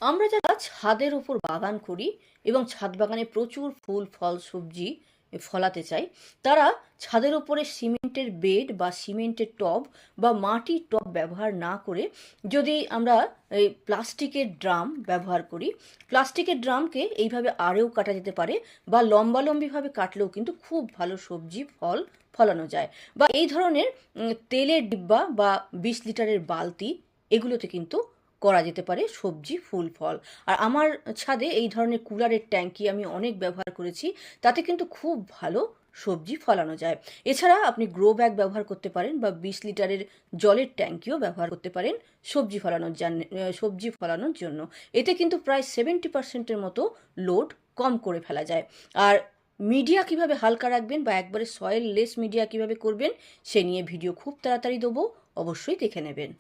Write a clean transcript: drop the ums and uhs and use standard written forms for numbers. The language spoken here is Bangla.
আমরা যারা ছাদের উপর বাগান করি এবং ছাদ বাগানে প্রচুর ফুল ফল সবজি ফলাতে চাই, তারা ছাদের উপরে সিমেন্টের বেড বা সিমেন্টের টব বা মাটির টব ব্যবহার না করে যদি আমরা এই প্লাস্টিকের ড্রাম ব্যবহার করি, প্লাস্টিকের ড্রামকে এইভাবে আড়েও কাটা যেতে পারে বা লম্বালম্বিভাবে কাটলেও কিন্তু খুব ভালো সবজি ফল ফলানো যায়। বা এই ধরনের তেলের ডিব্বা বা 20 লিটারের বালতি, এগুলোতে কিন্তু করা যেতে পারে সবজি ফুল ফল। আর আমার ছাদে এই ধরনের কুলারের ট্যাঙ্কি আমি অনেক ব্যবহার করেছি, তাতে কিন্তু খুব ভালো সবজি ফলানো যায়। এছাড়া আপনি গ্রো ব্যাগ ব্যবহার করতে পারেন বা 20 লিটারের জলের ট্যাঙ্কিও ব্যবহার করতে পারেন সবজি ফলানোর জন্য। এতে কিন্তু প্রায় 70%-এর মতো লোড কম করে ফেলা যায়। আর মিডিয়া কিভাবে হালকা রাখবেন বা একবারে সয়েল লেস মিডিয়া কিভাবে করবেন, সে নিয়ে ভিডিও খুব তাড়াতাড়ি দেবো, অবশ্যই দেখে নেবেন।